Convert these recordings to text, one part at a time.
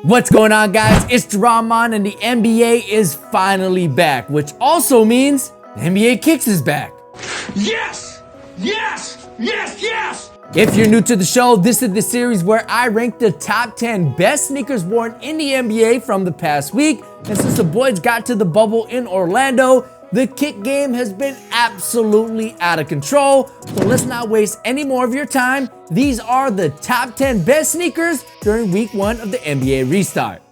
What's going on, guys? It's Rahman, and the NBA is finally back, which also means the NBA Kicks is back. Yes! Yes! Yes! Yes! If you're new to the show, this is the series where I rank the top 10 best sneakers worn in the NBA from the past week. And since the boys got to the bubble in Orlando, the kick game has been absolutely out of control. So let's not waste any more of your time. These are the top 10 best sneakers during week 1 of the NBA restart.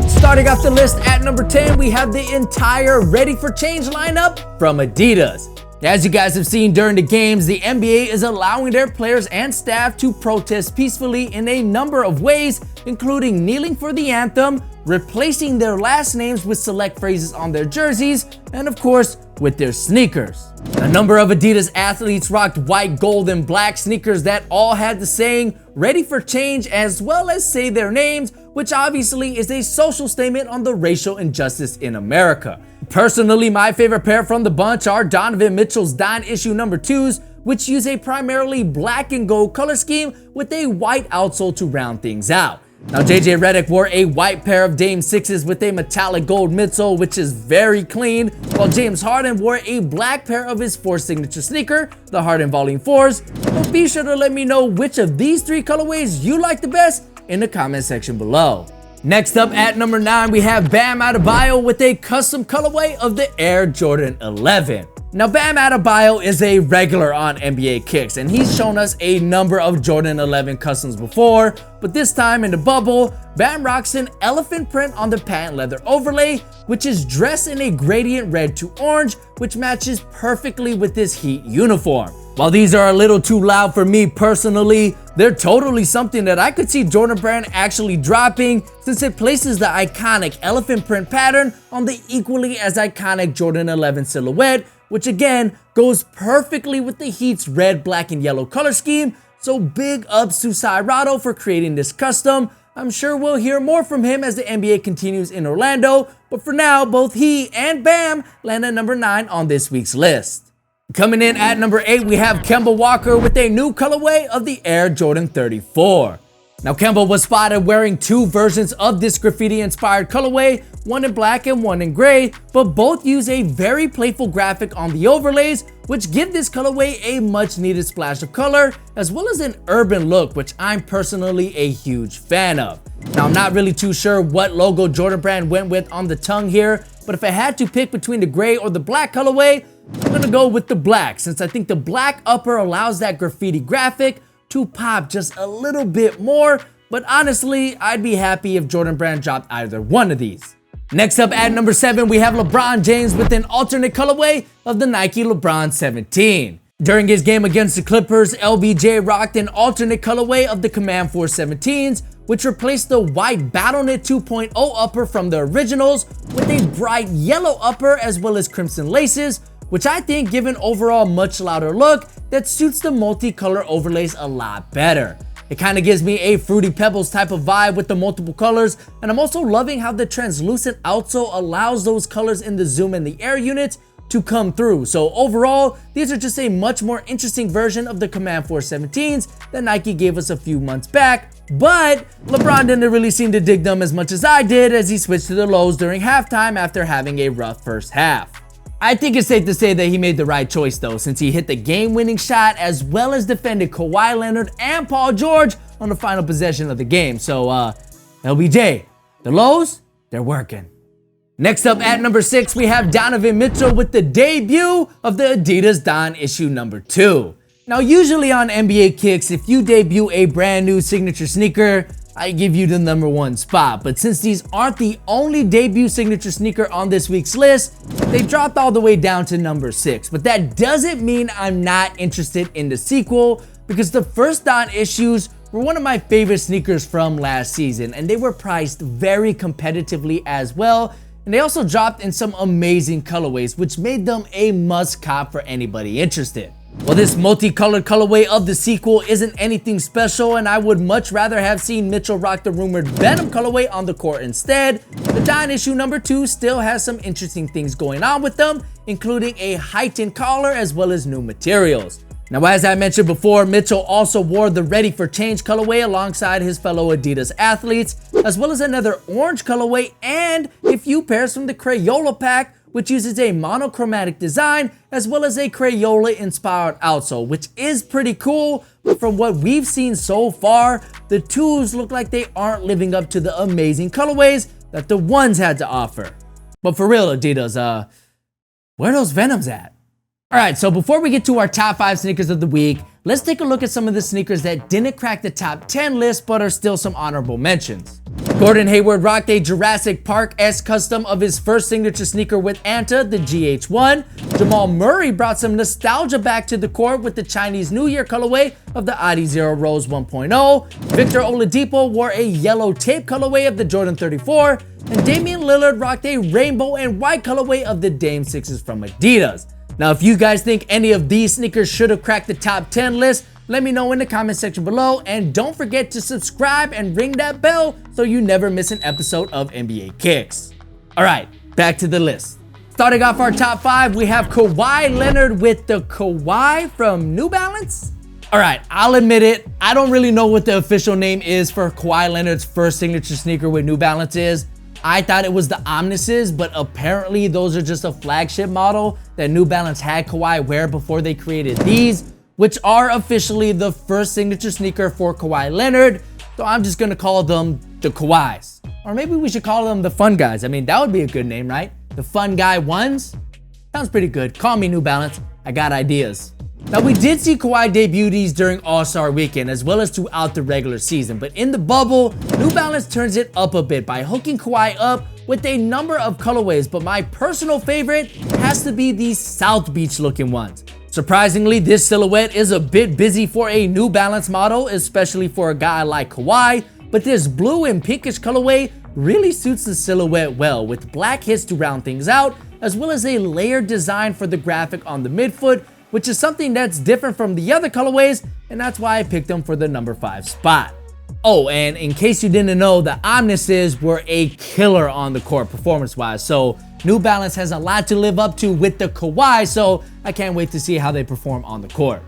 Starting off the list at number 10, we have the entire Ready for Change lineup from Adidas. As you guys have seen during the games, the NBA is allowing their players and staff to protest peacefully in a number of ways, including kneeling for the anthem, replacing their last names with select phrases on their jerseys, and of course, with their sneakers. A number of Adidas athletes rocked white, gold, and black sneakers that all had the saying "Ready for Change" as well as say their names, which obviously is a social statement on the racial injustice in America. Personally, my favorite pair from the bunch are Donovan Mitchell's D.O.N issue number 2s, which use a primarily black and gold color scheme with a white outsole to round things out. Now, JJ Redick wore a white pair of Dame 6s with a metallic gold midsole, which is very clean, while James Harden wore a black pair of his 4th signature sneaker, the Harden Volume 4s. But be sure to let me know which of these 3 colorways you like the best in the comment section below. Next up at number 9, we have Bam Adebayo with a custom colorway of the Air Jordan 11. Now, Bam Adebayo is a regular on NBA Kicks, and he's shown us a number of Jordan 11 customs before, but this time in the bubble, Bam rocks an elephant print on the patent leather overlay, which is dressed in a gradient red to orange, which matches perfectly with his Heat uniform. While these are a little too loud for me personally, they're totally something that I could see Jordan Brand actually dropping, since it places the iconic elephant print pattern on the equally as iconic Jordan 11 silhouette, which again goes perfectly with the Heat's red, black, and yellow color scheme. So big ups to Cyrado for creating this custom. I'm sure we'll hear more from him as the NBA continues in Orlando, but for now, both he and Bam land at number 9 on this week's list. Coming in at number 8, we have Kemba Walker with a new colorway of the Air Jordan 34. Now, Kemba was spotted wearing 2 versions of this graffiti-inspired colorway, one in black and one in gray, but both use a very playful graphic on the overlays, which give this colorway a much-needed splash of color, as well as an urban look, which I'm personally a huge fan of. Now, I'm not really too sure what logo Jordan Brand went with on the tongue here, but if I had to pick between the gray or the black colorway, I'm gonna go with the black, since I think the black upper allows that graffiti graphic to pop just a little bit more, but honestly, I'd be happy if Jordan Brand dropped either one of these. Next up at number 7, we have LeBron James with an alternate colorway of the Nike LeBron 17. During his game against the Clippers, LBJ rocked an alternate colorway of the Command 417s, which replaced the white BattleNet 2.0 upper from the originals with a bright yellow upper as well as crimson laces, which I think give an overall much louder look that suits the multicolor overlays a lot better. It kind of gives me a Fruity Pebbles type of vibe with the multiple colors, and I'm also loving how the translucent outsole allows those colors in the zoom and the air units to come through. So overall, these are just a much more interesting version of the Command 417s that Nike gave us a few months back, but LeBron didn't really seem to dig them as much as I did, as he switched to the lows during halftime after having a rough first half. I think it's safe to say that he made the right choice though, since he hit the game-winning shot as well as defended Kawhi Leonard and Paul George on the final possession of the game. So, LBJ, the lows, they're working. Next up at number 6, we have Donovan Mitchell with the debut of the Adidas D.O.N issue number 2. Now, usually on NBA Kicks, if you debut a brand new signature sneaker, I give you the number 1 spot, but since these aren't the only debut signature sneaker on this week's list, they dropped all the way down to number 6. But that doesn't mean I'm not interested in the sequel, because the first D.O.N issues were one of my favorite sneakers from last season, and they were priced very competitively as well, and they also dropped in some amazing colorways, which made them a must cop for anybody interested. Well, this multicolored colorway of the sequel isn't anything special, and I would much rather have seen Mitchell rock the rumored Venom colorway on the court instead. The D.O.N issue number 2 still has some interesting things going on with them, including a heightened collar as well as new materials. Now, as I mentioned before, Mitchell also wore the Ready for Change colorway alongside his fellow Adidas athletes, as well as another orange colorway and a few pairs from the Crayola pack, which uses a monochromatic design, as well as a Crayola-inspired outsole, which is pretty cool, but from what we've seen so far, the twos look like they aren't living up to the amazing colorways that the ones had to offer. But for real, Adidas, where are those Venoms at? Alright, so before we get to our top 5 sneakers of the week, let's take a look at some of the sneakers that didn't crack the top 10 list but are still some honorable mentions. Gordon Hayward rocked a Jurassic Park-esque custom of his first signature sneaker with Anta, the GH1. Jamal Murray brought some nostalgia back to the court with the Chinese New Year colorway of the Adi Zero Rose 1.0. Victor Oladipo wore a yellow tape colorway of the Jordan 34. And Damian Lillard rocked a rainbow and white colorway of the Dame 6s from Adidas. Now, if you guys think any of these sneakers should have cracked the top 10 list, let me know in the comment section below, and don't forget to subscribe and ring that bell so you never miss an episode of NBA Kicks. Alright, back to the list. Starting off our top 5, we have Kawhi Leonard with the Kawhi from New Balance. Alright, I'll admit it, I don't really know what the official name is for Kawhi Leonard's first signature sneaker with New Balance is. I thought it was the Omnises, but apparently those are just a flagship model that New Balance had Kawhi wear before they created these, which are officially the first signature sneaker for Kawhi Leonard. So I'm just gonna call them the Kawhis. Or maybe we should call them the Fun Guys. I mean, that would be a good name, right? The Fun Guy Ones? Sounds pretty good. Call me New Balance. I got ideas. Now, we did see Kawhi debut these during All-Star Weekend as well as throughout the regular season, but in the bubble, New Balance turns it up a bit by hooking Kawhi up with a number of colorways, but my personal favorite has to be these South Beach looking ones. Surprisingly, this silhouette is a bit busy for a New Balance model, especially for a guy like Kawhi, but this blue and pinkish colorway really suits the silhouette well, with black hits to round things out, as well as a layered design for the graphic on the midfoot, which is something that's different from the other colorways, and that's why I picked them for the number 5 spot. Oh, and in case you didn't know, the Omnises were a killer on the court performance-wise, so New Balance has a lot to live up to with the Kawhi, so I can't wait to see how they perform on the court.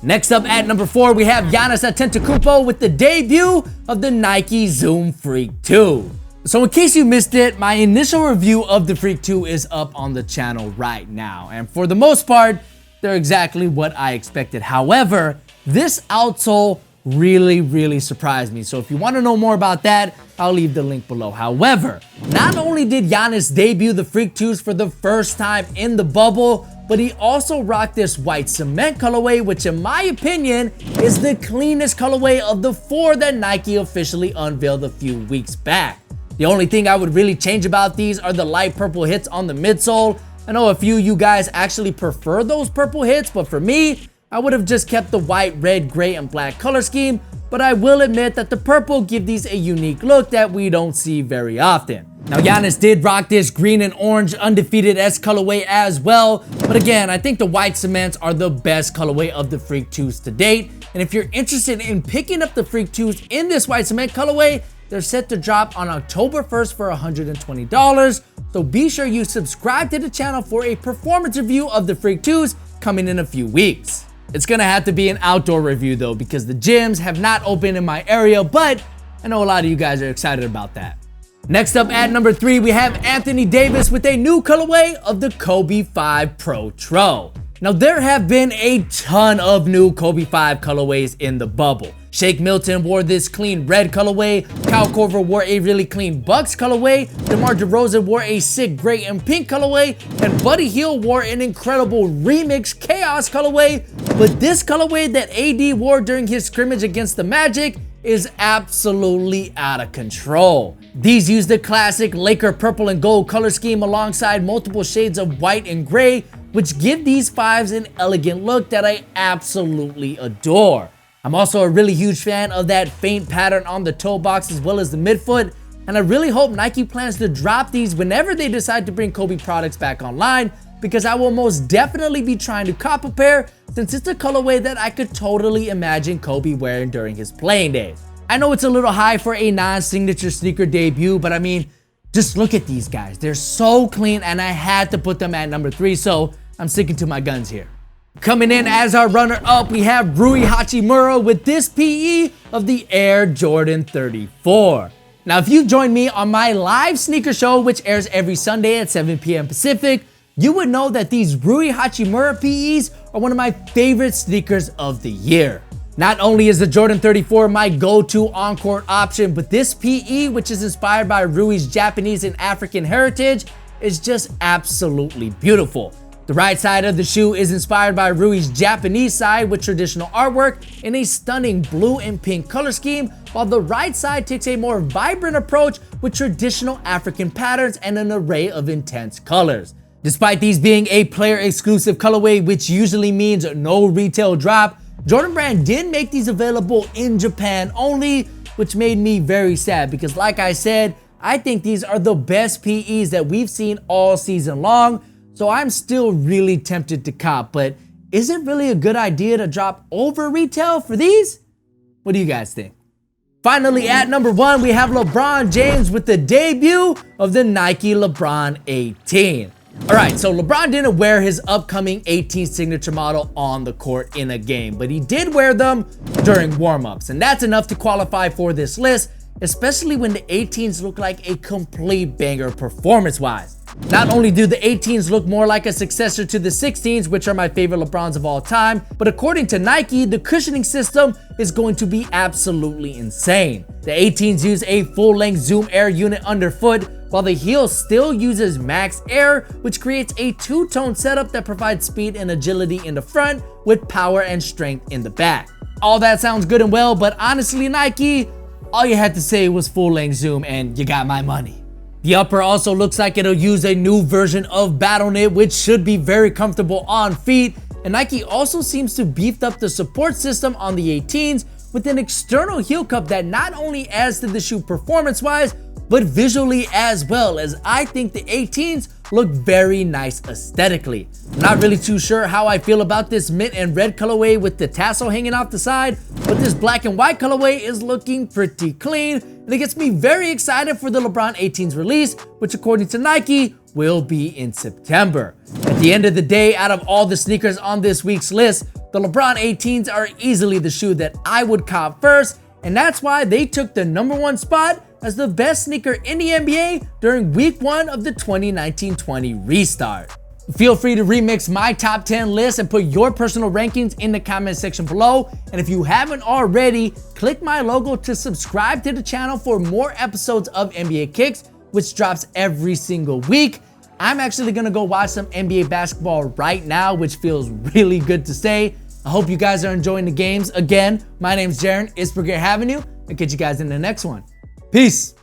Next up at number 4, we have Giannis Antetokounmpo with the debut of the Nike Zoom Freak 2. So in case you missed it, my initial review of the Freak 2 is up on the channel right now, and for the most part, they're exactly what I expected. However, this outsole really surprised me. So if you want to know more about that, I'll leave the link below. However, not only did Giannis debut the Freak 2s for the first time in the bubble, but he also rocked this white cement colorway, which in my opinion is the cleanest colorway of the 4 that Nike officially unveiled a few weeks back. The only thing I would really change about these are the light purple hits on the midsole. I know a few of you guys actually prefer those purple hits, but for me, I would have just kept the white, red, gray, and black color scheme, but I will admit that the purple give these a unique look that we don't see very often. Now, Giannis did rock this green and orange undefeated S colorway as well, but again, I think the white cements are the best colorway of the Freak 2s to date, and if you're interested in picking up the Freak 2s in this white cement colorway, they're set to drop on October 1st for $120, so be sure you subscribe to the channel for a performance review of the Freak 2s coming in a few weeks. It's gonna have to be an outdoor review though, because the gyms have not opened in my area, but I know a lot of you guys are excited about that. Next up at number 3, we have Anthony Davis with a new colorway of the Kobe 5 PROTRO. Now, there have been a ton of new Kobe 5 colorways in the bubble. Shake Milton wore this clean red colorway, Kyle Korver wore a really clean Bucks colorway, DeMar DeRozan wore a sick gray and pink colorway, and Buddy Hield wore an incredible remix Chaos colorway, but this colorway that AD wore during his scrimmage against the Magic is absolutely out of control. These use the classic Laker purple and gold color scheme alongside multiple shades of white and gray, which give these 5s an elegant look that I absolutely adore. I'm also a really huge fan of that faint pattern on the toe box as well as the midfoot, and I really hope Nike plans to drop these whenever they decide to bring Kobe products back online, because I will most definitely be trying to cop a pair since it's a colorway that I could totally imagine Kobe wearing during his playing days. I know it's a little high for a non-signature sneaker debut, but I mean, just look at these guys. They're so clean, and I had to put them at number 3, so I'm sticking to my guns here. Coming in as our runner-up, we have Rui Hachimura with this PE of the Air Jordan 34. Now, if you've joined me on my live sneaker show, which airs every Sunday at 7 p.m. Pacific, you would know that these Rui Hachimura PEs are one of my favorite sneakers of the year. Not only is the Jordan 34 my go-to on-court option, but this PE, which is inspired by Rui's Japanese and African heritage, is just absolutely beautiful. The right side of the shoe is inspired by Rui's Japanese side with traditional artwork in a stunning blue and pink color scheme, while the right side takes a more vibrant approach with traditional African patterns and an array of intense colors. Despite these being a player-exclusive colorway, which usually means no retail drop, Jordan Brand did make these available in Japan only, which made me very sad because, like I said, I think these are the best PEs that we've seen all season long. So I'm still really tempted to cop, but is it really a good idea to drop over retail for these? What do you guys think? Finally, at number 1, we have LeBron James with the debut of the Nike LeBron 18. All right, so LeBron didn't wear his upcoming 18 signature model on the court in a game, but he did wear them during warmups, and that's enough to qualify for this list, especially when the 18s look like a complete banger performance-wise. Not only do the 18s look more like a successor to the 16s, which are my favorite LeBrons of all time, but according to Nike, the cushioning system is going to be absolutely insane. The 18s use a full-length Zoom Air unit underfoot, while the heel still uses Max Air, which creates a two-tone setup that provides speed and agility in the front with power and strength in the back. All that sounds good and well, but honestly, Nike, all you had to say was full-length Zoom and you got my money. The upper also looks like it'll use a new version of Battle Knit, which should be very comfortable on feet. And Nike also seems to beef up the support system on the 18s with an external heel cup that not only adds to the shoe performance-wise, but visually as well, as I think the 18s look very nice aesthetically. I'm not really too sure how I feel about this mint and red colorway with the tassel hanging off the side, but this black and white colorway is looking pretty clean, and it gets me very excited for the LeBron 18's release, which according to Nike will be in September. At the end of the day, out of all the sneakers on this week's list, the LeBron 18s are easily the shoe that I would cop first, and that's why they took the #1 spot as the best sneaker in the NBA during week 1 of the 2019-20 restart. Feel free to remix my top 10 list and put your personal rankings in the comment section below. And if you haven't already, click my logo to subscribe to the channel for more episodes of NBA Kicks, which drops every single week. I'm actually gonna go watch some NBA basketball right now, which feels really good to say. I hope you guys are enjoying the games. Again, my name's Jaren. It's been great having you. I'll catch you guys in the next one. Peace.